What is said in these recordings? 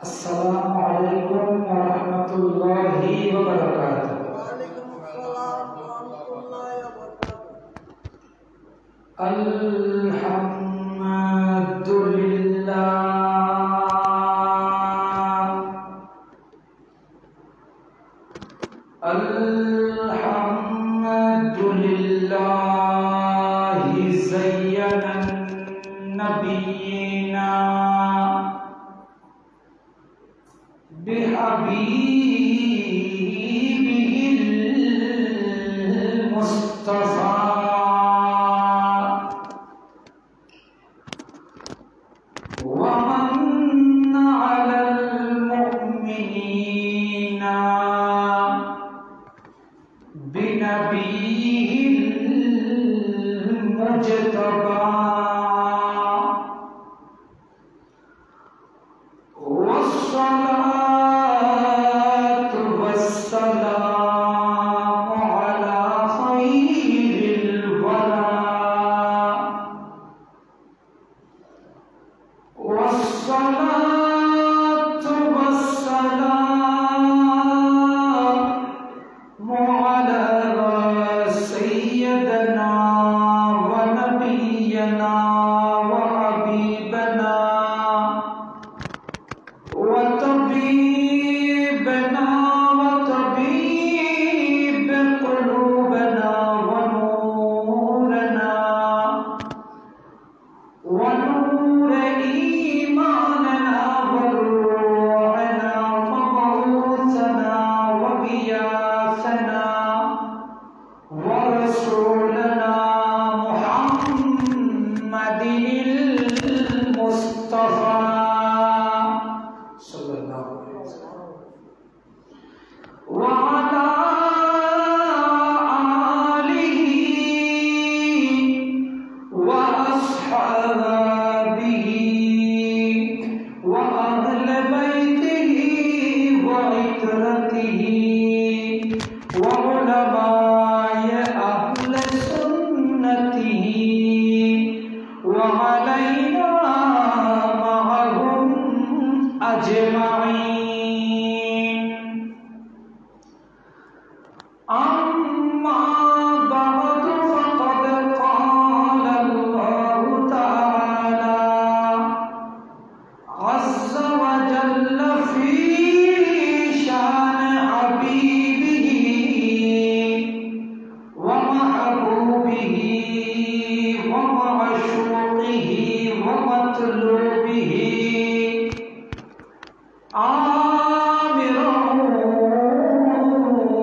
Assalamualaikum warahmatullahi wabarakatuh. Waalaikumsalam warahmatullahi wabarakatuh. Alhamdulillah zayyanan nabiyina bihabibihil mustafa wa manna 'alal mu'minina binabiyil mujtaba wassalatu wassalamu ala khairil wara wassalatu wassalamu ala sayyidina wa nabiyyina wa habibana وطبيبنا وطبيب قلوبنا ونورنا ونور إيماننا وروحنا وموتنا وغياثنا ورسولنا محمد المصطفى وعلى آله وأصحابه وأهل بيته وعترته وعلماء أهل سنته وعلينا معهم أجمعين. أما بعد فقد قال الله تعالى عز وجل في شان حبيبه ومحبوبه ومعشوقه ومطلوبه آمرا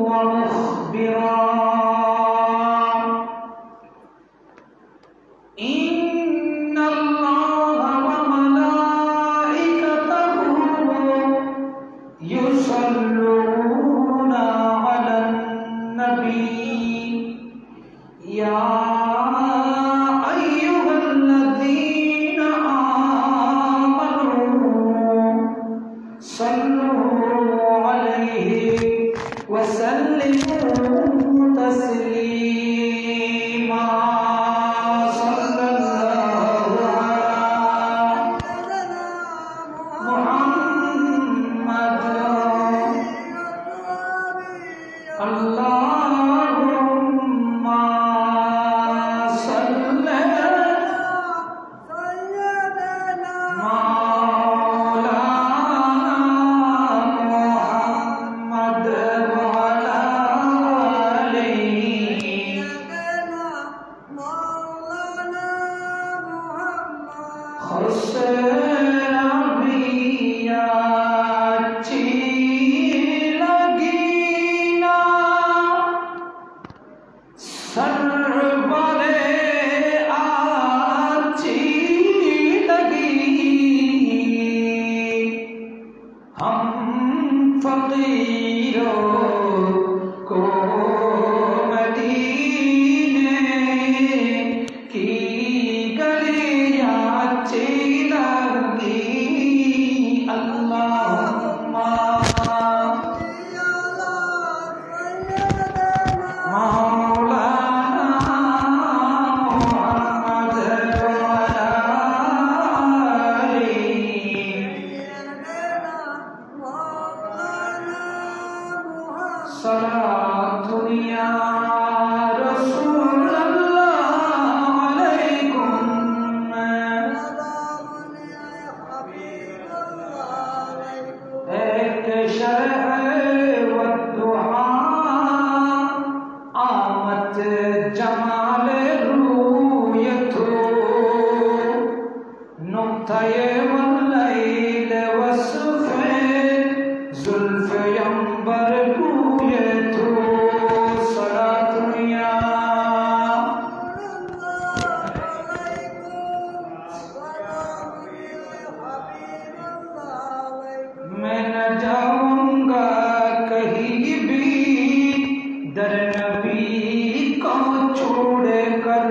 ومخبرا إن الله وملائكته يصلون على النبي يا أيها الذين آمنوا صلوا عليه وسلموا تسليما. صلى الله على محمد اللهم صل की गलियां तये वल्लैल वस्फ़े ज़ुल्फ़े अंबर बूए तो सलातुया मैं न जाऊंगा कहीं भी दर नबी को छोड़ कर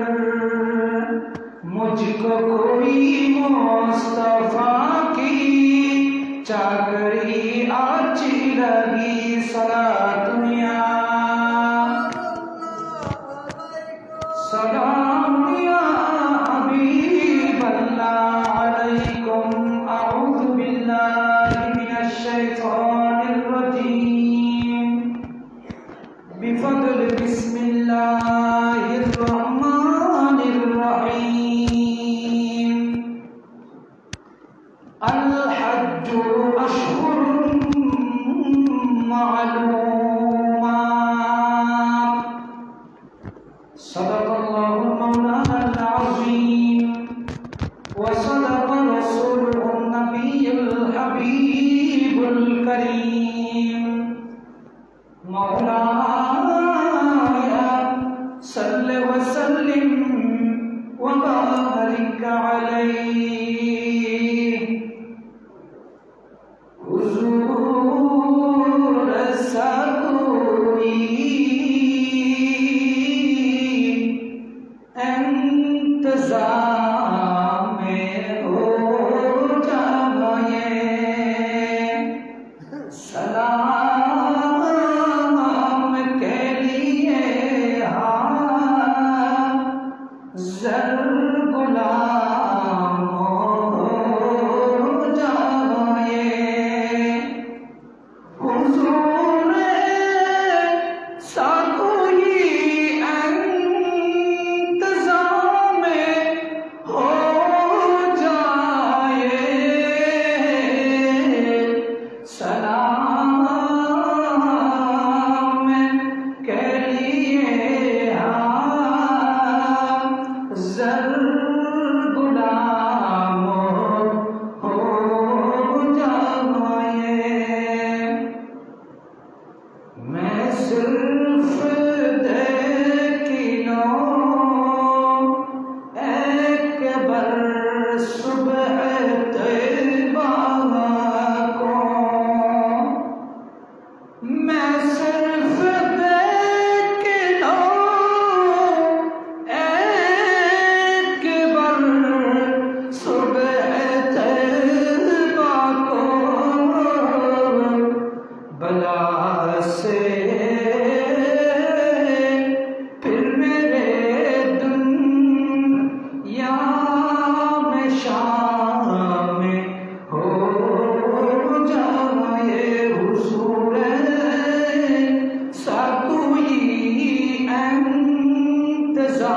मुझको कोई मुस्तफा की चाकरी अच्छी लगी सलातुया सलाम या हबीब अल्लाह अलैकुम अऊज़ु बिल्लाहि मिनश शैतानिर रजीम बिफद्ल बिस्मिल्लाहिर रहमानिर रहीम अल हज्जु अशहुरुम मालूमात सदक़ल्लाहु मौलाना अज़ीम व सदक़ रसूलुहुन नबियुल हबीबुल करीम मौलाया सल्लि व सल्लिम व बारिक अलैहि हुज़ूर सकोई इंतज़ाम में हो जाए सलाम के लिए ज़र गुलाम हो जाए हुज़ूर सकोई इंतज़ाम में हो जाए सलाम के लिए ज़र गुलाम हो जाए मैं सिर्फ देखिलो एक बार सुबह तैबा को मैं सिर्फ देखिलो एक बार सुबह तैबा को बला से फिर मेरे दुनिया में शाम हो जाए हुज़ूर सकोई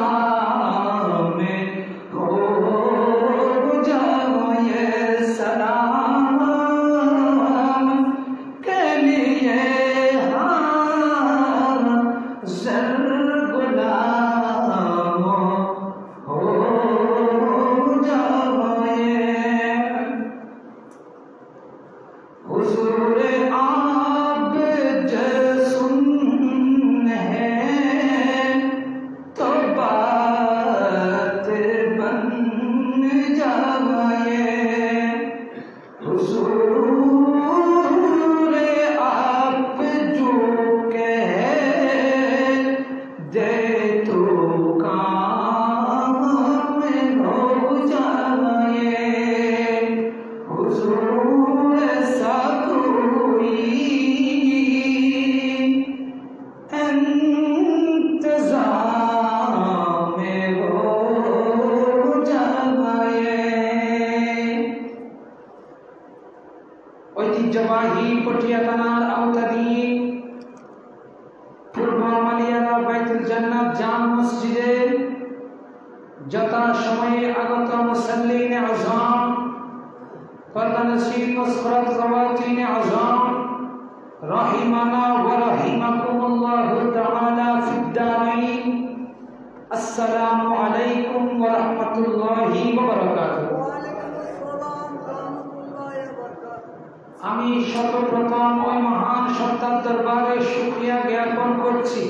इंतज़ाम में हो जाए सलाम के लिए ज़र गुलाम हो जाए हुज़ूर आप जैसन है तो बात बन जाए हुज़ूर आप जो कह दे तो काम हो जाए हुज़ूर सकोई इंतज़ाम में हो जाए ঐতিহ্যবাহী পটিয়া থানার আওতাধীন পূর্ব মালিয়ারা বাইতুল জান্নাত জাম মসজিদে যথা সময়ে আগত মুসল্লিন আযম पर्दानशीन मस्करत ख़वातीन आज़ाम रहिमाना व रहिमकुमुल्लाहु तआला फिद्दारैन अस्सलामु अलैकुम व रहमतुल्लाहि व बरकातुहू। সর্বপ্রথম ওই মহান সত্তার দরবারে শুকরিয়া জ্ঞাপন করছি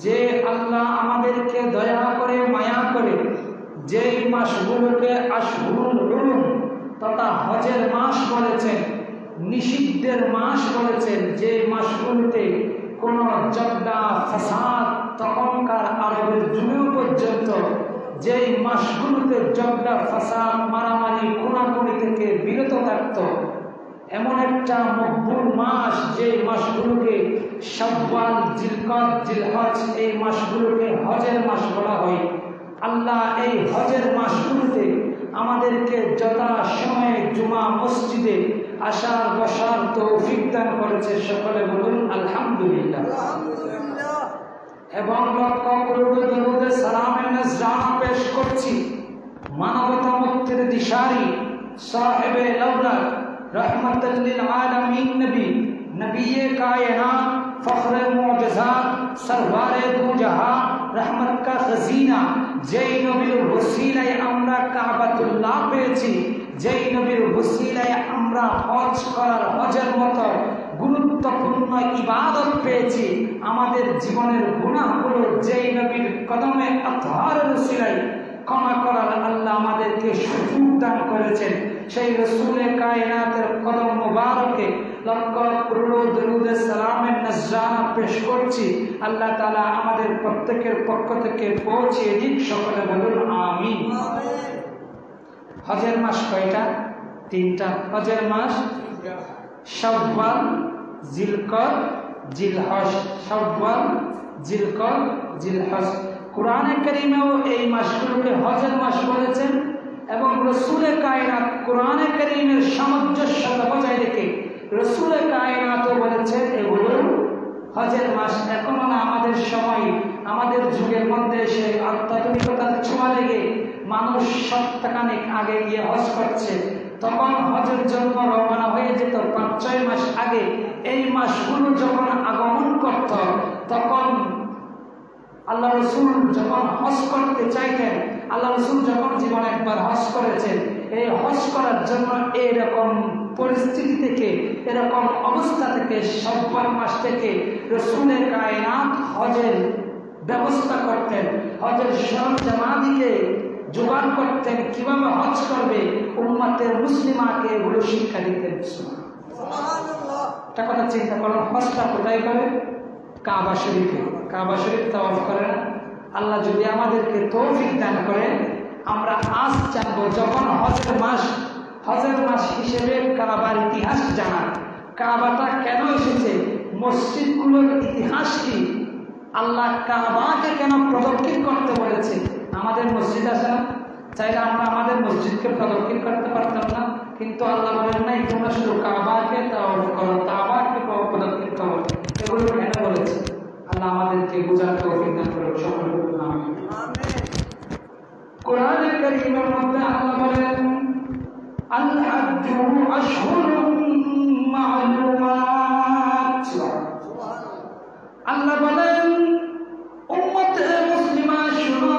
যে আল্লাহ আমাদেরকে দয়া করে মায়া করে যেই মাসগুলোকে আশহুরুল হুরুম তথা হজের মাস বলেছেন, নিষিদ্ধের মাস বলেছেন, যে মাসগুলোতে কোনো ঝগড়া ফাসাদ তখনকার আরবের যুগেও পর্যন্ত যেই মাসগুলোতে ঝগড়া ফাসাদ মারামারি খুনাখুনি থেকে বিরত থাকত, এমন একটা মকবুল মাস যে মাসগুলোকে শাওয়াল, জিলকদ, জিলহজ এই মাসগুলোকে হজের মাস বলা হয়। আল্লাহ এই হজের মাসগুলোতে আমাদেরকে যথা সময়ে জুমা মসজিদে আসার বসার তৌফিক দান করেছে। সকলে বলুন আলহামদুলিল্লাহ। এবং লক্ষ করোড় দরুদে সালামের নজরানা পেশ করছি মানবতা মুক্তির দিশারি সাহেবে লওলা रहमतुल लिल आलमीन नबी नबीए कायनात फख्रे मुअज्जजात सरवारे दो जहां रहमत का खजीना যেই নবীর ওসিলায় আমরা কাবাতুল্লাহ পেয়েছি, যেই নবীর ওসিলায় আমরা হজ করার হজের মতো গুরুত্বপূর্ণ ইবাদত পেয়েছি, আমাদের জীবনের গুনাহগুলো যেই নবীর কদমে আতহারের ওসিলায় ক্ষমা করার আল্লাহ আমাদেরকে সুযোগ দান করেছেন। সেই রসুলে কায়নাতের কদম মোবারকে লক্ষ করোড় দরুদ সালামের নজরানা পেশ করছি। আল্লাহ তাআলা আমাদের প্রত্যেকের পক্ষ থেকে পৌঁছিয়ে দিক। সকলে বলুন আমিন। হজের মাস কয়টা? তিনটা। হজের মাস শাওয়াল, জিলকদ, জিলহজ। শাওয়াল, জিলকদ, জিলহজ। কুরআনে কারীমেও এই মাসগুলোকে হজের মাস বলেছেন এবং রসুলে কায়নাত কুরআনে কারীমের সামঞ্জস্যতা বজায় রেখে রসুলে কায়নাতও বলেছেন এগুলো হজের মাস। এখনো না আমাদের সময়, আমাদের যুগের মধ্যে সে আধ্যাত্মিকতার ছোঁয়া লেগে মানুষ সপ্তাহখানেক আগে গিয়ে হজ করছে। তখন হজের জন্য রওনা হয়ে যেত ৫-৬ মাস আগে। এই মাসগুলো যখন আগমন করত তখন আল্লাহ রসুল যখন হজ করতে চাইতেন, আল্লাহ রসুল যখন জীবনে একবার হজ করেছেন, এই হজ করার জন্য এরকম পরিস্থিতি থেকে, এরকম অবস্থা থেকে, শাওয়াল মাস থেকে রসুলের কায়নাত হজের ব্যবস্থা করতেন, হজের সরঞ্জামাদিকে জোগাড় করতেন, কিভাবে হজ করবে উম্মতের মুসলিমাকে এগুলো শিক্ষা দিতেন। একটা কথা চিন্তা করো, হজটা কোথায় করে? কাবা শরীফে। কাবা শরীফ তাওয়াফ করে না? আল্লাহ যদি আমাদেরকে তৌফিক দান করে আমরা আজ জানবো যখন হজের মাস হিসেবে কাবার ইতিহাস জানা, কাবাটা কেন এসেছে, মসজিদগুলোর ইতিহাস কি, আল্লাহ কাবাকে কেন প্রদক্ষিণ করতে বলেছে। আমাদের মসজিদ আছে না, চাইলে আমরা আমাদের মসজিদকে প্রদক্ষিণ করতে পারতাম না, কিন্তু আল্লাহ বলেন নাই তোমরা শুধু কাবাকে তাওয়াফ করো, কাবাকে প্রদক্ষিণ করো। এগুলো কেন বলেছে? আল্লাহ আমাদেরকে বোঝার তৌফিক দান করুন। সকলে বলুন আমিন। কোরআনে কারীমের মধ্যে আল্লাহ বলেন আল হাজ্জু আশহুরুম মা'লুমাত। আল্লাহ বলেন উম্মতে মুসলিমা শুনো,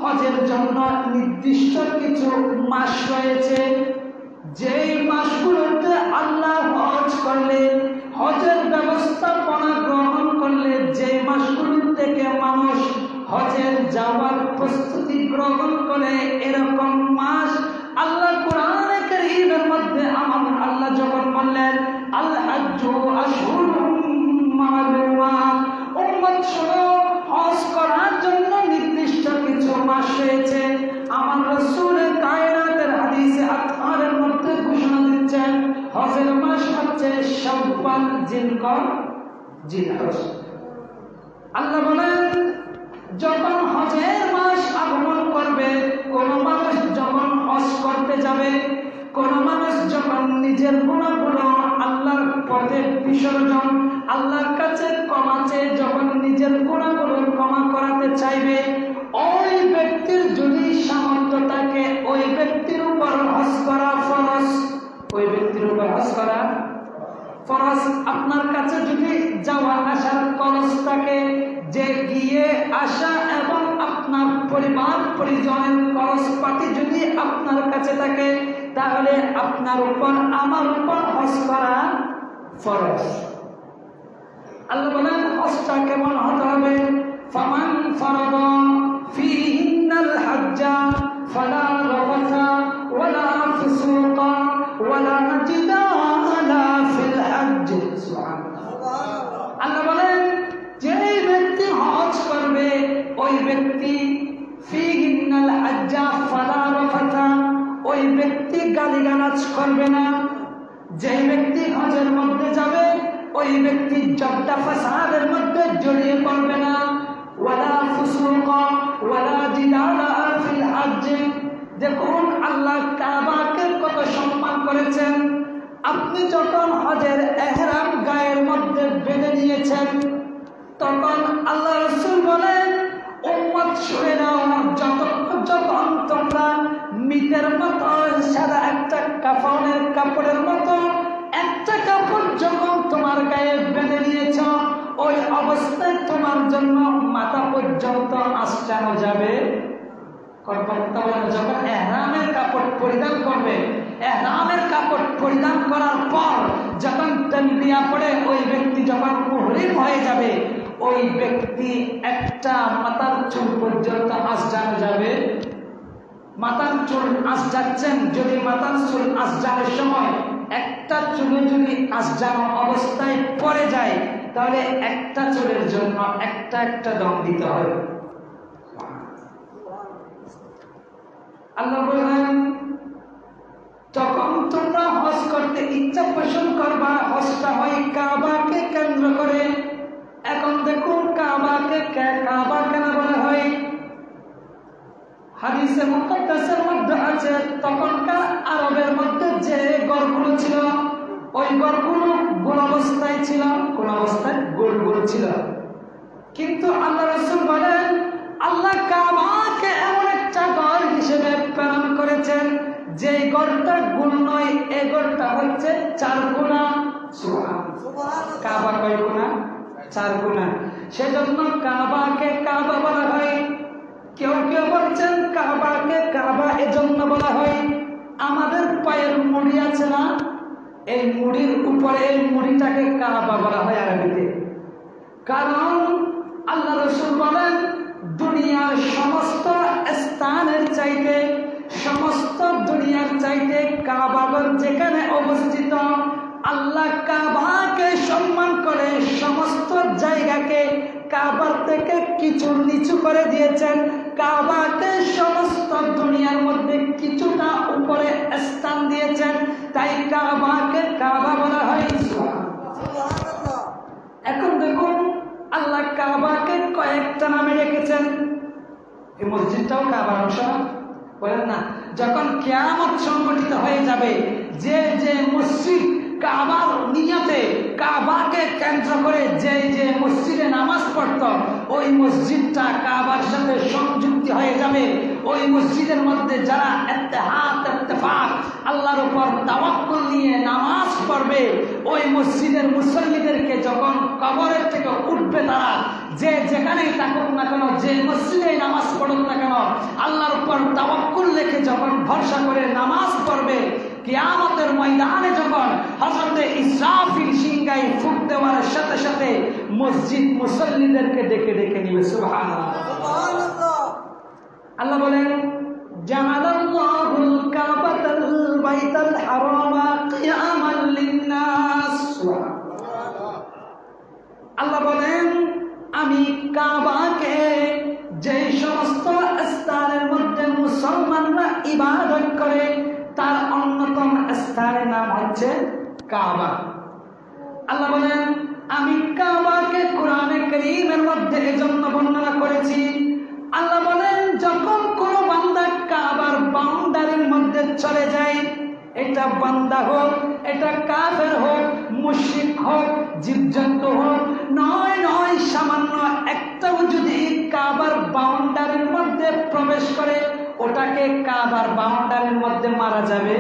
হজের জন্য নির্দিষ্ট কিছু মাস রয়েছে, যেই মাসগুলোতে আল্লাহ হজ করলে, হজের ব্যবস্থাপনা গ্রহণ করলে, যে মাসগুলো থেকে মানুষ হজের যাওয়ার প্রস্তুতি গ্রহণ করে, এরকম মাস আল্লাহ কোরআনে কারীমের মধ্যে আমার আল্লাহ যখন বললেন আল হাজ্জু আশহুরুম মা'লুমাত, উম্মত শুনো, হজ করার জন্য নির্দিষ্ট কিছু মাস রয়েছে। আমার রাসূলের কায়নাতের হাদিসে আতহারের মধ্যে ঘোষণা দিচ্ছেন হজের মাস হচ্ছে শাওয়াল, জিলকদ, জিলহজ। আল্লাহ বলেন যখন হজের মাস আগমন করবে, কোন মানুষ যখন হজ করতে যাবে, কোন মানুষ যখন নিজের গুনাহগুলো আল্লাহর পথে বিসর্জন, আল্লাহর কাছে ক্ষমা চেয়ে যখন নিজের গুনাহগুলো ক্ষমা করাতে চাইবে, ওই ব্যক্তির যদি সামর্থ্য থাকে ওই ব্যক্তির উপর হজ করা ফরজ। ওই ব্যক্তির উপর হজ করা ফরজ। আপনার কাছে যদি যাওয়া আসার খরচ থাকে, যে গিয়ে আসা এবং আপনার পরিবার পরিজনের খরচ পাতি যদি আপনার কাছে থাকে, তাহলে আপনার উপর আমার উপর হজ করা ফরজ। আল্লাহ বলেন হজটা কেমন হতে হবে? ফামান ফারাদা ফীহিন্নাল হাজ্জা ফালা রাফাসা ওয়ালা ফুসুকা ওয়ালা জিদালা ফিল হজ্জ। সুবহানাল্লাহ। আল্লাহ বলেন যে ব্যক্তি হজ করবে ওই ব্যক্তি ফীহিন্নাল হাজ্জা ফালা রাফাসা, ওই ব্যক্তি গালিগালাজ করবে না। যে ব্যক্তি হজের মধ্যে যাবে ওই ব্যক্তি জব্দা ফাসাদের মধ্যে জড়িয়ে পড়বে না। ওয়ালা ফুসুকা ওয়ালা জিদালা ফিল হজ্জ। দেখুন আল্লাহ কাবাকে কত সম্মান করেছেন। আপনি যখন হজের ইহরাম গায়ের মধ্যে বেঁধে নিয়েছেন তখন আল্লাহ রাসূল বলেন উম্মত শুনে নাও, যখন তোমরা মিটের মতো সাদা একটা কাপড়ের মতো একটা কাপড় যখন তোমার গায়ে বেঁধে নিয়েছ, ওই অবস্থায় তোমার জন্য মাথা পর্যন্ত আঁচড়ানো যাবে। যখন এহরামের কাপড় পরিধান করবে, এহরামের কাপড় পরিধান করার পর যখন তালবিয়া পড়ে ওই ব্যক্তি যখন মুহরিম হয়ে যাবে, ওই ব্যক্তি একটা মাথার চুল পর্যন্ত আঁচড়ানো যাবে। মাথার চুল আঁচড়াচ্ছেন, যদি মাথার চুল আঁচড়ানোর সময় একটা চুলে যদি আঁচড়ানো অবস্থায় পড়ে যায় তাহলে একটা চুলের জন্য একটা দম দিতে হবে। আল্লাহ বলেন যখন তোমরা হজ করতে ইচ্ছা পোষণ করবা, হজটা হয় কাবাকে কেন্দ্র করে। এখন দেখুন কাবাকে কাবা কেন বলা হয়? হাদিসে মুকাদ্দাসের মধ্যে আছে তখনকার আরবের মধ্যে যে গড়গুলো ছিল ওই গড়গুলো গোল অবস্থায় ছিল, কোন অবস্থায় গোল গোল ছিল। কিন্তু আল্লাহ রাসূল বলেন আল্লাহ কাবাকে এমন একটা গড় হিসেবে প্রেরণ করেছেন যে গড়টা গোল নয়, এই গড়টা হচ্ছে 4 কোণা। সুবহানাল্লাহ। কাবা কয় কোণা? 4 কোণা। সেজন্য কাবাকে কাবা বলা হয়। কেউ কেউ বলছেন কাবাকে কাবা এজন্য বলা হয় আমাদের পায়ের মুড়ি আছে না, এই মুড়ির উপরে এই মুড়িটাকে কাবা বলা হয় আরবিতে। কারণ আল্লাহ রাসূল বলেন দুনিয়ার সমস্ত স্থানের চাইতে, সমস্ত দুনিয়ার চাইতে কাবাগর যেখানে অবস্থিত, আল্লাহ কাবাকে সম্মান করে সমস্ত জায়গাকে কাবার থেকে কিছু নিচু করে দিয়েছেন। কাবাকে সমস্ত দুনিয়ার মধ্যে কিছুটা উপরে স্থান দিয়েছেন, তাই কাবাকে কাবা বলা হয়। এখন দেখুন আল্লাহ কাবাকে কয়েকটা নামে রেখেছেন। এই মসজিদটাও কাবার অংশ বলেন না? যখন কিয়ামত সংগঠিত হয়ে যাবে, যে যে মসজিদ কাবার নিয়তে কাবাকে কেন্দ্র করে যে মসজিদে নামাজ পড়ত ওই মসজিদটা কাবার সাথে সংযুক্তি হয়ে যাবে। ওই মসজিদের মধ্যে যারা ইত্তেফাক আল্লাহর উপর তাওয়াক্কুল নিয়ে নামাজ পড়বে, ওই মসজিদের মুসল্লিদেরকে যখন কবরের থেকে উঠবে তারা যে যেখানেই থাকুক না কেন, যে মসজিদে নামাজ পড়ুক না কেন, আল্লাহর উপর তাওয়াক্কুল রেখে যখন ভরসা করে নামাজ পড়বে, কিয়ামতের ময়দানে যখন হযরতে ইসরাফিল সিংহায় ফুঁক দেওয়ার সাথে সাথে মসজিদ মুসল্লিদেরকে ডেকে ডেকে নিবে। সুবহানাল্লাহ। আল্লাহ বলেন জাআলাল্লাহুল কাবাতাল বাইতাল হারামা কিয়ামান লিন-নাস। আল্লাহ বলেন আমি কাবাকে যে সমস্ত স্থানের মধ্যে মুসলমানরা ইবাদত করে তার অন্যতম স্থানের নাম হচ্ছে কাবা। আল্লাহ বলেন আমি কাবাকে কোরআনে কারীমের মধ্যে এজন্য বর্ণনা করেছি। আল্লাহ বলেন যখন কোন বান্দা কাবার বাউন্ডারির মধ্যে চলে যায়, এটা বান্দা হোক, এটা কাফের হোক, মুশরিক হোক, জীবজন্তু হোক, নয় সামান্য একটাও যদি কাবার বাউন্ডারির মধ্যে প্রবেশ করে ওটাকে কাবার বাউন্ডারির মধ্যে মারা যাবে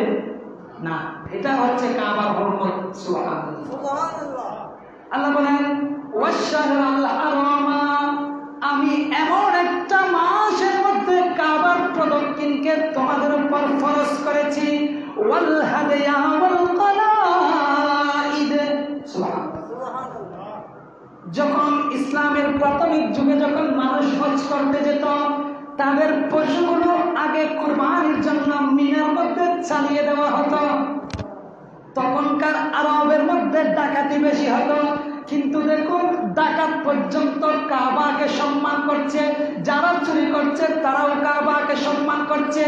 না। এটা হচ্ছে কাবার হুরমত। সুবহানাল্লাহ। আল্লাহ বলেন ওয়াশশাহরাল হারামা, আমি এমন একটা মাসের মধ্যে কাবার প্রদক্ষিণকে তোমাদের উপর ফরজ করেছি। ওয়াল হাদিয়া ওয়াল কলাইদ। যখন ইসলামের প্রাথমিক যুগে যখন মানুষ হজ করতে যেত, তাদের পশুগুলো আগে কুরবানির জন্য মিনার মধ্যে চালিয়ে দেওয়া হতো। তখনকার আরবের মধ্যে ডাকাতি বেশি হতো, কিন্তু দেখুন ডাকাত পর্যন্ত কাবাকে সম্মান করছে, যারা চুরি করছে তারাও কাবাকে সম্মান করছে,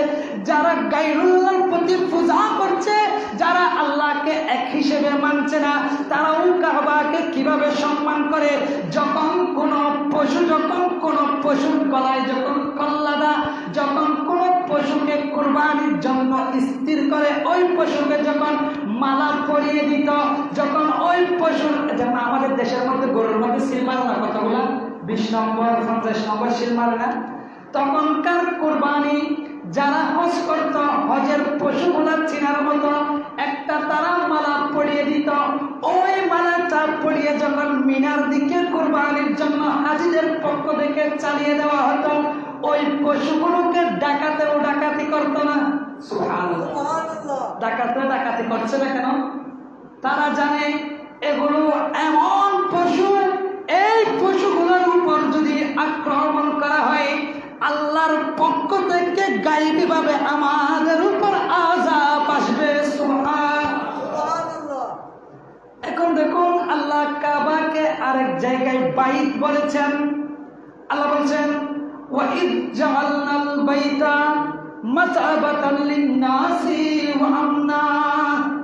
যারা গায়রুল্লাহর প্রতি পূজা করছে, যারা আল্লাহকে এক হিসেবে মানছে না, তারাও কাবাকে কিভাবে সম্মান করে। যখন কোনো পশুর গলায় যখন কল্লাদা, যখন কোনো পশুকে কুরবানির জন্য স্থির করে ওই পশুকে যখন মালা পরিয়ে দিত, যখন ওই পশুর, যেমন আমাদের দেশের মধ্যে গরুর মধ্যে সিল মারে না, কতগুলা 20 নম্বর 50 নম্বর সিল মারে না, তখনকার কুরবানি যারা হজ করত, হজের পশুগুলা চিনার মতো একটা তারা মালা পরিয়ে দিত। ওই মালাটা পরিয়ে যখন মিনার দিকে কুরবানির জন্য হাজিদের পক্ষ থেকে চালিয়ে দেওয়া হতো, ওই পশুগুলোকে ডাকাতি করতো না। সুবহানাল্লাহ। ডাকাতি করছে না কেন? তারা জানে এগুলো এমন পশু, এই পশুগুলোর উপর যদি আক্রমণ করা হয়, আল্লাহর পক্ষ থেকে গায়েবী ভাবে আমাদের উপর আযাব আসবে। সুবহানাল্লাহ। এখন দেখুন আল্লাহ কাবাকে আরেক জায়গায় বাইত বলেছেন। আল্লাহ বলছেন ওয়াইদ জাআলনাল বাইতা মাতআবাতাল লিন-নাসি ওয়া আমনা।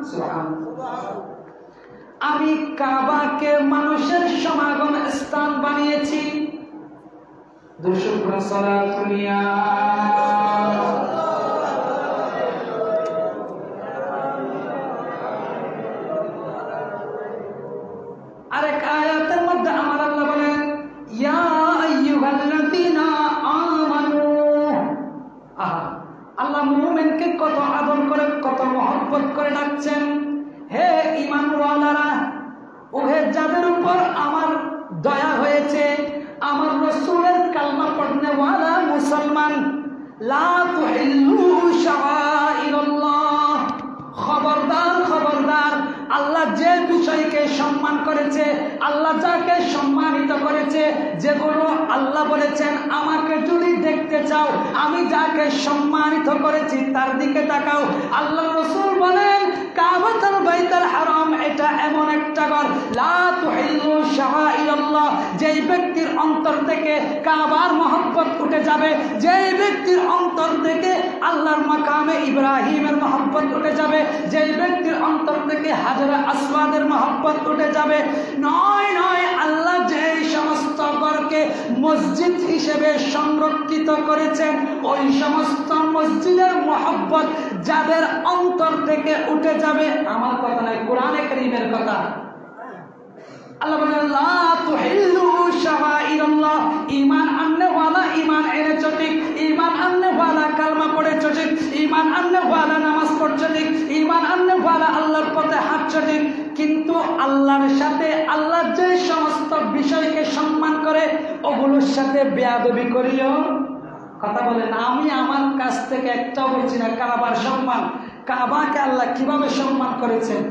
সুবহানাল্লাহ। আমি কাবাকে মানুষের সমাগম স্থান বানিয়েছি। দুশুকর সালাতুনিয়া আরেক আয়াতের মধ্যে আমার আল্লাহ বলেন ইয়া আইয়ুহাল্লাযীনা আমানু। আল্লাহ মুমিনকে কত আদর করে, কত মহব্বত করে ডাকছেন, হে ঈমানওয়ালারা, ওহে যাদের উপর আমার দয়া হয়েছে, আমার রাসূলের কালমা পড়নেওয়ালা মুসলমান, লা তুহিল্লু শাআইরাল্লাহ। খবরদার খবরদার, আল্লাহ যে বিষয়কে সম্মান করেছে, আল্লাহ যাকে সম্মানিত করেছে, যেগুলো আল্লাহ বলেছেন আমাকে যদি দেখতে চাও, আমি যাকে সম্মানিত করেছি তার দিকে তাকাও। আল্লাহ রাসূল বলেন কাবাতুল বাইতুল হারাম এটা এমন একটা ঘর, লা তুহিল্লু শাআইরাল্লাহ, যেই ব্যক্তির অন্তর থেকে কাবার মহব্বত উঠে যাবে, যেই ব্যক্তির অন্তর থেকে আল্লাহর মাকামে ইব্রাহিমের মহব্বত উঠে যাবে, যেই ব্যক্তির অন্তর থেকে হাজরা আসওয়াদের মহব্বত উঠে যাবে, নয় নয়, আল্লাহ যেই সমস্ত ঘরকে মসজিদ হিসেবে সংরক্ষিত করেছেন, ওই সমস্ত মসজিদের মহব্বত যাদের অন্তর থেকে উঠে যাবে, আমার কথা নয়, কোরআনে কারীমের কথা। আল্লাহ বলেন লা তুহিল্লু শাআইরাল্লাহ, ঈমান আননেওয়ালা ঈমান এনেছো ঠিক, ঈমান আননেওয়ালা কালমা পড়েছো ঠিক, ঈমান আননেওয়ালা নামাজ পড়ছো ঠিক, ঈমান আননেওয়ালা আল্লাহর পথে হাঁটছো ঠিক, কিন্তু আল্লাহর সাথে আল্লাহ যে সমস্ত বিষয়কে সম্মান করে ওগুলোর সাথে বেয়াদবি করিও। কথা বলেন, আমি আমার কাছ থেকে একটাও বলছি না। কাবার সম্মান, কাবাকে আল্লাহ কিভাবে সম্মান করেছেন?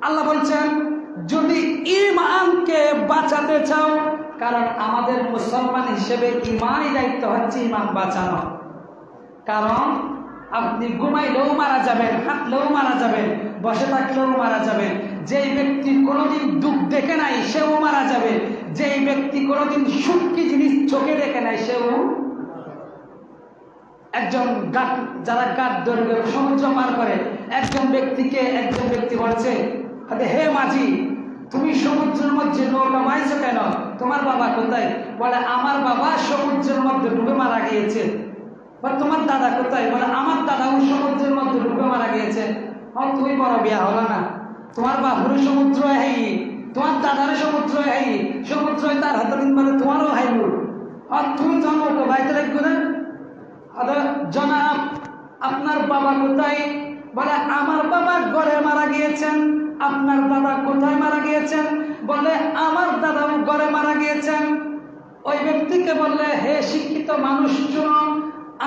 আল্লাহ বলছেন যদি ঈমানকে বাঁচাতে চাও, কারণ আমাদের মুসলমান হিসেবে ঈমানই দায়িত্ব হচ্ছে ঈমান বাঁচানো। কারণ আপনি ঘুমাইলেও মারা যাবেন, হাঁটলেও মারা যাবেন, বসে থাকলেও মারা যাবেন। যেই ব্যক্তি কোনোদিন দুঃখ দেখে নাই সেও মারা যাবে, যেই ব্যক্তি কোনোদিন সুখী জিনিস চোখে দেখে নাই সেও। একজন যারা গাট ধরে সমুদ্র পার করে, একজন ব্যক্তি বলছে হে মাঝি, তুমি সমুদ্রের মধ্যে নৌকা বাইছো কেন? তোমার বাবা কোথায়? বলে আমার বাবা সমুদ্রের মধ্যে ডুবে মারা গিয়েছে। বা তোমার দাদা কোথায়? বলে আমার দাদাও সমুদ্রের মধ্যে ডুবে মারা গিয়েছে। তুমি বড় বিয়া হলো না, তোমার বাবুর সমুদ্র হাই, তোমার দাদার সমুদ্র হাই, সমুদ্র তার হাতে দিন বলে তোমারও হাইল। আর তুমি জন্ম বাইতে রাখবো না। জনাব আপনার বাবা কোথায়? বলে আমার বাবা গড়ে মারা গিয়েছেন। আপনার দাদা কোথায় মারা গিয়েছেন? বলে আমার দাদাও গড়ে মারা গিয়েছেন। ওই ব্যক্তিকে বললে হে শিক্ষিত মানুষ, শুনো,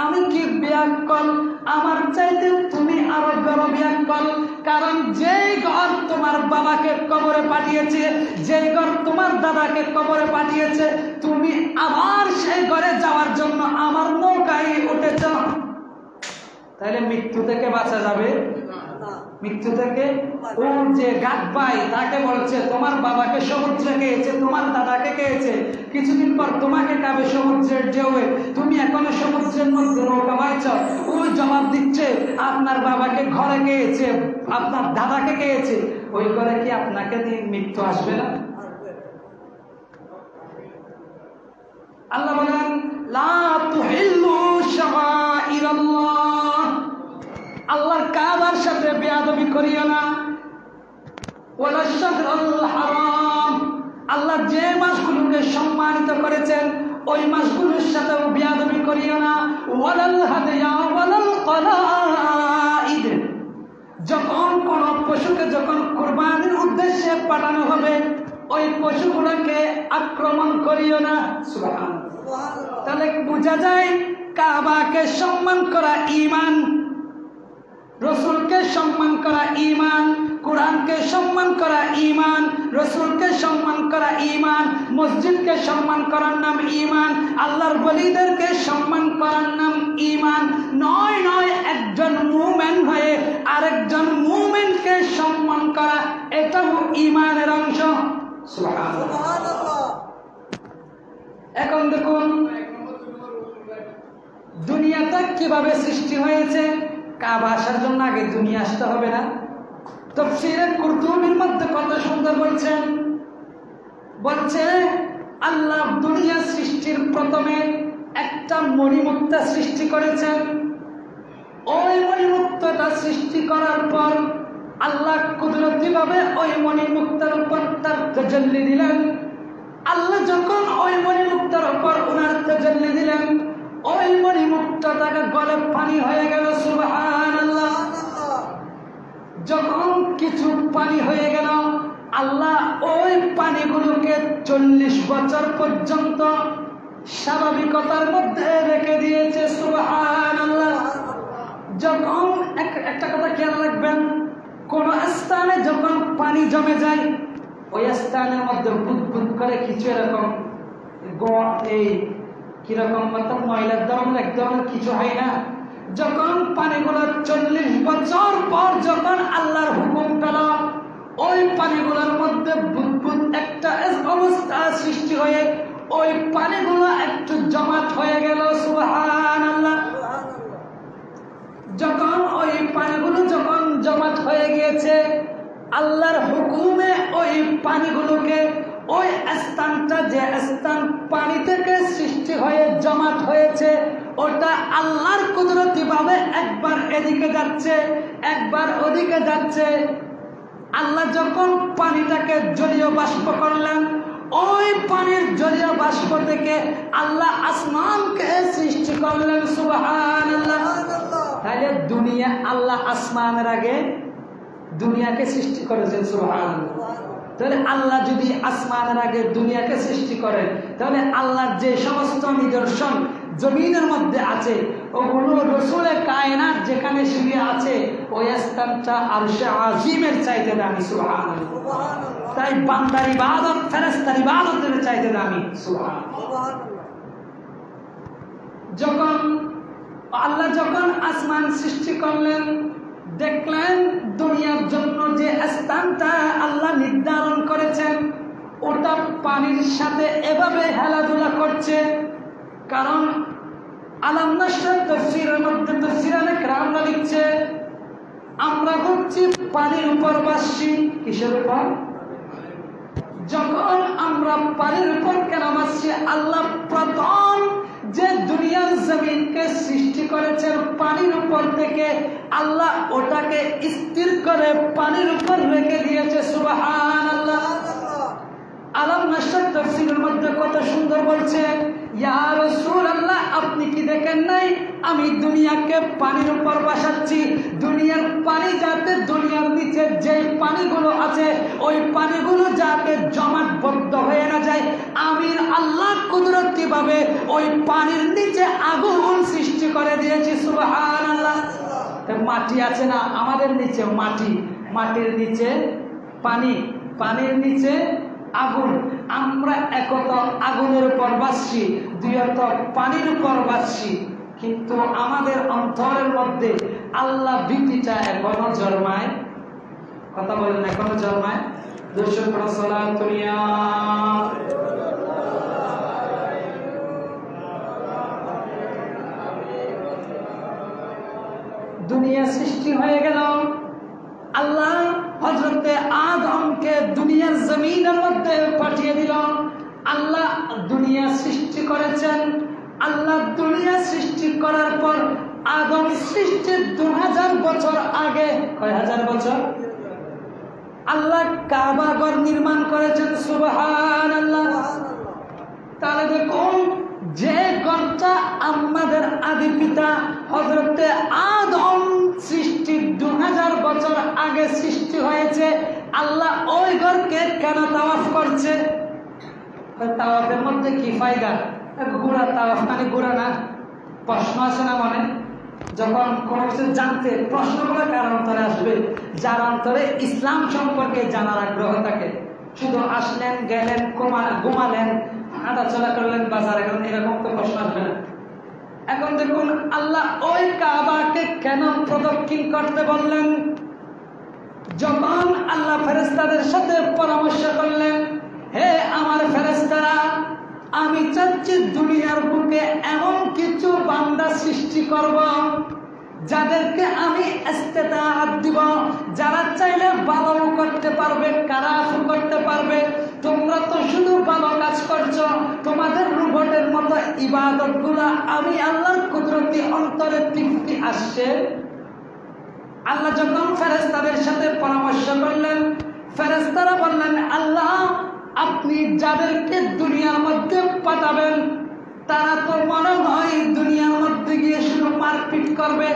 আমি কি বেয়াক্কল? আমার চাইতে তুমি আরো বড় বেয়াক্কল। কারণ যেই ঘর তোমার বাবাকে কবরে পাঠিয়েছে, যেই ঘর তোমার দাদাকে কবরে পাঠিয়েছে, তুমি আবার সেই ঘরে যাওয়ার জন্য আমার নৌকায় উঠেছ। তাহলে মৃত্যু থেকে বাঁচা যাবে? মৃত্যু থেকে? ও যে গাব্বাই তাকে বলছে তোমার বাবাকে সমুদ্রে খেয়েছে, তোমার দাদাকে খেয়েছে, কিছুদিন পর তোমাকে খাবে সমুদ্রের ঢেউয়ে, তুমি এখনো সমুদ্রের মধ্যে নৌকা বাইছ। ওই জবাব দিচ্ছে আপনার বাবাকে ঘরে খেয়েছে, আপনার দাদাকে খেয়েছে, ওই ঘরে কি আপনাকে মৃত্যু আসবে না? আল্লাহ বলেন লা তুহিল্লু শাআইরাল্লাহ, আল্লাহর কাবার সাথে বেয়াদবি করিও না। ওয়ালা শাহরুল হারাম, আল্লাহ যে মাসগুলোকে সম্মানিত করেছেন ওই মাসগুলোর সাথেও বেয়াদবি করিও না। ওয়ালাল হাদিয়া ওয়ালাল কলাইদ, যখন কোন পশুকে যখন কুরবানির উদ্দেশ্যে পাঠানো হবে ওই পশুগুলোকে আক্রমণ করিও না। সুবহানাল্লাহ। তাহলে বোঝা যায় কাবাকে সম্মান করা ঈমান, রসুলকে সম্মান করা ঈমান, কোরআনকে সম্মান করা ঈমান, রসুলকে সম্মান করা ঈমান, মসজিদকে সম্মান করার নাম ঈমান, আল্লাহর ওলিদেরকে সম্মান করার নাম ঈমান। নয় নয়, একজন মুমিন হয়ে আরেকজন মুমিনকে সম্মান করা এটাও ঈমানের অংশ। সুবহানাল্লাহ। এখন দেখুন দুনিয়াটা কিভাবে সৃষ্টি হয়েছে। কাবা আসার জন্য আগে দুনিয়া আসতে হবে না? তাফসীরে কুরতুবীর মধ্যে কত সুন্দর বলছে আল্লাহ দুনিয়া সৃষ্টির প্রথমে একটা মণিমুক্তা সৃষ্টি করেছেন। ওই মণিমুক্তাটা সৃষ্টি করার পর আল্লাহ কুদরতিভাবে ওই মণিমুক্তার উপর তার তাজাল্লি দিলেন। আল্লাহ যখন ওই মণিমুক্তার উপর ওনার তাজাল্লি দিলেন, ওই মণিমুক্তাটাকে গলে পানি হয়ে গেল। সুবহানাল্লাহ। যখন কিছু পানি হয়ে গেল, আল্লাহ ওই পানিগুলোকে 40 বছর পর্যন্ত স্বাভাবিকতার মধ্যে রেখে দিয়েছে। সুবহানাল্লাহ। যখন একটা কথা খেয়াল রাখবেন, কোন স্থানে যখন পানি জমে যায় ওই স্থানের মধ্যে বুদবুদ করে কিছু এরকম এই কিরকম ময়লার ধরনের এক ধরনের কিছু হয় না? যখন পানিগুলো 40 বছর পর যখন আল্লাহর হুকুম পেল, ওই পানিগুলোর মধ্যে বুদবুদ একটা অবস্থা সৃষ্টি হয়ে ওই পানিগুলো একটু জমাট হয়ে গেল। সুবহানাল্লাহ। যখন ওই পানিগুলো যখন জমাট হয়ে গিয়েছে, আল্লাহর হুকুমে ওই পানিগুলোকে ওই স্থানটা যে স্থান পানি থেকে সৃষ্টি হয়ে জমাট হয়েছে ওটা আল্লাহর কুদরতি ভাবে একবার এদিকে যাচ্ছে একবার ওদিকে যাচ্ছে। আল্লাহ যখন পানিটাকে জলীয় বাষ্প করলেন, ওই পানির জলীয় বাষ্প থেকে আল্লাহ আসমানকে সৃষ্টি করলেন। সুবহানাল্লাহ। তাহলে দুনিয়া আল্লাহ আসমানের আগে দুনিয়াকে সৃষ্টি করেছেন। সুবহানাল্লাহ। তাহলে আল্লাহ যদি আসমানের আগে দুনিয়াকে সৃষ্টি করেন, তাহলে আল্লাহর যে সমস্ত নিদর্শন জমিনের মধ্যে আছে ওগুলো রসুলের কায়নাত যেখানে শুয়ে আছে ওই স্থানটা আরশে আজিমের চাইতে দামি। সুবহানাল্লাহ। তাই বান্দার ইবাদত ফেরেশতার ইবাদতের চাইতে দামি। সুবহানাল্লাহ। যখন আল্লাহ যখন আসমান সৃষ্টি করলেন, দেখলেন দুনিয়ার জন্য যে স্থানটা আল্লাহ নির্ধারণ করেছেন ওটা পানির সাথে এভাবে খেলাধুলা করছে। কারণ আলাম নাশরাহ তাফসীরের মধ্যে তাফসীরে কেরামরা লিখছে আমরা হচ্ছি পানির উপর বাসি। কিসের উপর? যখন আমরা পানির উপর কেন বাসি? আল্লাহ প্রথম যে দুনিয়ার জমিনকে সৃষ্টি করেছেন পানির উপর থেকে, আল্লাহ ওটাকে স্থির করে পানির উপর রেখে দিয়েছে। সুবহানাল্লাহ। আলাম নাশরাহ তাফসীরের মধ্যে কত সুন্দর বলছে, ইয়া রাসূলুল্লাহ আপনি কি দেখেন নাই আমি দুনিয়াকে পানির উপর বসাচ্ছি, দুনিয়ার পানি যাতে দুনিয়ার নিচে নিচে যে পানিগুলো আছে ওই পানিগুলো যাতে জমাটবদ্ধ হয়ে না যায়, আমি আল্লাহ কুদরতি ভাবে ওই পানির নিচে আগুন সৃষ্টি করে দিয়েছি। সুবহানাল্লাহ। মাটি আছে না আমাদের নিচে, মাটির নিচে পানি, পানির নিচে আগুন। আমরা একত আগুনের উপর বাসছি, দ্বিতীয়ত পানির উপর বাসছি, কিন্তু আমাদের অন্তরের মধ্যে আল্লাহ ভীতিটা এখনো জন্মায়। কথা বলেন, এখনো জন্মায়? দুনিয়া সৃষ্টি হয়ে গেল, আল্লাহ হযরতে আদমকে দুনিয়ার জমিনের মধ্যে পাঠিয়ে দিল। আল্লাহ দুনিয়া সৃষ্টি করেছেন। আল্লাহ দুনিয়া সৃষ্টি করার পর আদম সৃষ্টির 2000 বছর আগে, কয় হাজার বছর, আল্লাহ কাবা ঘর নির্মাণ করেছেন। সুবহানাল্লাহ। তাহলে দেখুন, যে ঘরটা আমাদের আদি পিতা হযরতে আদম সৃষ্টির 2000 বছর আগে সৃষ্টি হয়েছে, আল্লাহ ওই ঘরকে কেন তাওয়াফ করছে? তাওয়াফের মধ্যে কি ফায়দা? ঘোরা, তাওয়াফ মানে ঘোরা না? প্রশ্ন আছে না মনে? যখন কোনো কিছু জানতে প্রশ্নগুলো কার অন্তরে আসবে? যার অন্তরে ইসলাম সম্পর্কে জানার আগ্রহ থাকে। শুধু আসলেন, গেলেন, ঘুমালেন, হাঁটা চলা করলেন, বাজারে গেলেন, এরকম তো প্রশ্ন আসবে না। এখন দেখুন, আল্লাহ ওই কাবাকে কেন প্রদক্ষিণ করতে বললেন? যখন আল্লাহ ফেরেশতাদের সাথে পরামর্শ করলেন, হে আমার ফেরেশতারা, আমি চাচ্ছি দুনিয়ার বুকে এমন কিছু বান্দা সৃষ্টি করব যাদেরকে আমি ইস্তেতাআত দিব, যারা চাইলে ভালো করতে পারবে, খারাপ করতে পারবে। তোমরা তো শুধু ভালো কাজ করছো, তোমাদের রোবটের মতো ইবাদত গুলা আমি আল্লাহর কুদরতি অন্তরে তৃপ্তি আসছে। আল্লাহ যখন ফেরেশতাদের সাথে পরামর্শ করলেন, ফেরেশতারা বললেন, আল্লাহ আপনি যাদেরকে দুনিয়ার মধ্যে পাঠাবেন তারা তো মনে হয় দুনিয়ার মধ্যে গিয়ে শুধু মারপিট করবে,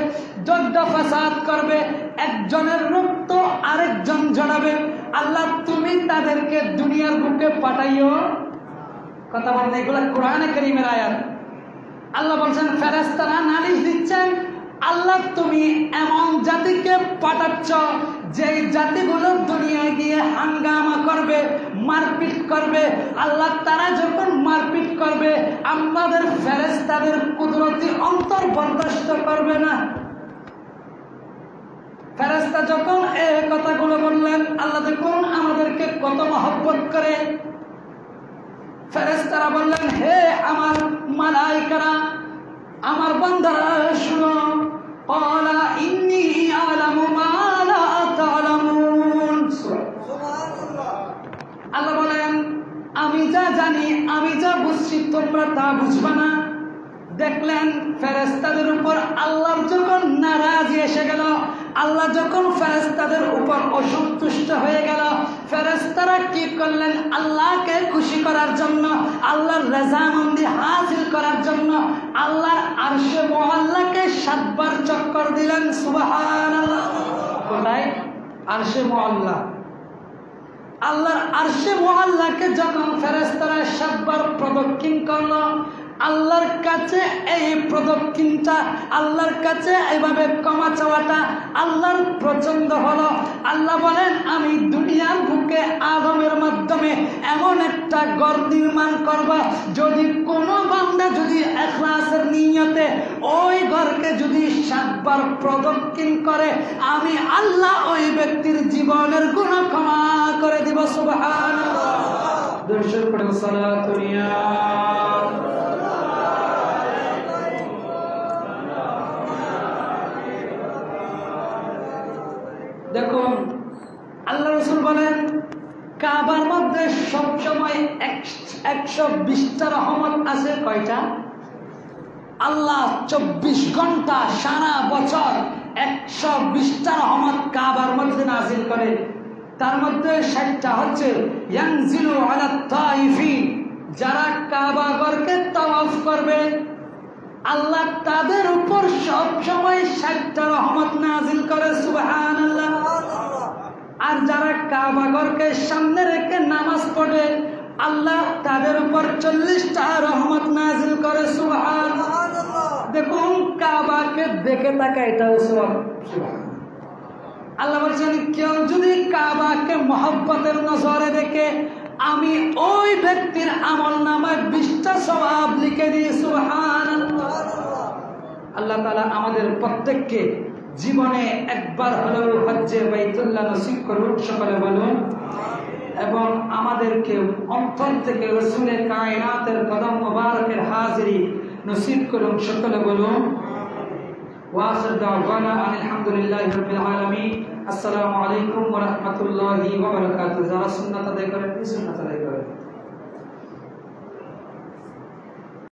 যজ্ঞ ফাসাদ করবে, একজনের রক্ত আরেকজন জড়াবে। আল্লাহ তুমি তাদেরকে দুনিয়ার বুকে পাঠাইও। কথা বলতে এগুলো কোরআনে কারীমের আয়াত। আল্লাহ বলছেন, ফেরেশতারা নালিশ দিচ্ছেন, আল্লাহ তুমি এমন জাতিকে পাঠাচ্ছ যে জাতিগুলো দুনিয়ায় গিয়ে হাঙ্গামা করবে, মারপিট করবে। আল্লাহ তারা যখন মারপিট করবে আমাদের ফেরেশতাদের কুদরতি অন্তর বরদাস্ত করবে না। ফেরেশতা যখন এই কথাগুলো বললেন, আল্লাহ দেখুন আমাদেরকে কত মহব্বত করে। ফেরেশতারা বললেন, হে আমার মালায়েকারা, আমার বান্দারা শুনো, ক্বালা ইন্নী আ'লামু মা লা তা'লামুন। আল্লাহ বলেন, আমি যা জানি, আমি যা বুঝছি তোমরা তা বুঝবা না। দেখলেন ফেরেশতাদের উপর আল্লাহর যখন নারাজি এসে গেল, আল্লাহ যখন ফেরেশতাদের উপর অসন্তুষ্ট হয়ে গেল, ফেরেশতারা কি করলেন? আল্লাহকে খুশি করার জন্য, আল্লাহর রাজামন্দি হাসিল করার জন্য আল্লাহর আরশে মুআল্লাকে 7 বার চক্কর দিলেন। সুবহানাল্লাহ। কোথায়? আরশে মুআল্লা। আল্লাহর আরশে মুআল্লাকে যখন ফেরেশতারা 7 বার প্রদক্ষিণ করলো, আল্লাহর কাছে এই প্রদক্ষিণটা, আল্লাহর কাছে এইভাবে ক্ষমা চাওয়াটা আল্লাহর পছন্দ হলো। আল্লাহ বলেন, আমি দুনিয়ার বুকে আদমের মাধ্যমে এমন একটা ঘর নির্মাণ করব, যদি কোনো বান্দা যদি ইখলাসের নিয়তে ওই ঘরকে যদি 7 বার প্রদক্ষিণ করে, আমি আল্লাহ ওই ব্যক্তির জীবনের গুনাহ ক্ষমা করে দিব। সুবহানাল্লাহ। দরুদ পড়ো, সালাতুল্লাহ। দেখুন আল্লাহ রাসূল বলেন, কাবার মধ্যে সবসময় 120টা রহমত আছে। কয়টা? আল্লাহ 24 ঘন্টা সারা বছর 120টা রহমত কাবার মধ্যে নাযিল করে। তার মধ্যে 60টা হচ্ছে ইয়ানজিলু আলা তাইফিন, যারা কাবা ঘরকে তাওয়াফ করবে আল্লাহ তাদের উপর সব সময় 60টা রহমত নাযিল করে। সুবহানাল্লাহ। কাবাঘরকে সামনে রেখে নামাজ পড়ে আল্লাহ তাদের উপর 40টা রহমত নাজিল করে। সুবহানাল্লাহ। দেখুন কাবাকে দেখে থাকা এটাও সওয়াব। আল্লাহ বলছেন কেউ যদি কাবাকে মহব্বতের নজরে দেখে আমি ওই ব্যক্তির আমলনামায় 20টা সওয়াব লিখে দিই। সুবহানাল্লাহ। আল্লাহ তাআলা আমাদের প্রত্যেককে জীবনে একবার হলেও হজ্জে বাইতুল্লাহ নসিব করুন, সকলে বলুন। এবং আমাদেরকে অন্তর থেকে রাসূলের কায়নাতের কদম মোবারকের হাজিরি নসিব করুন, সকলে বলুন। ওয়াখির দাওয়ানা আলহামদুলিল্লাহি রাব্বিল আলামিন। আসসালামু আলাইকুম ওয়া রাহমাতুল্লাহি ওয়া বারাকাতুহু। যারা সুন্নাত আদায় করেন সুন্নাত আদায় করেন।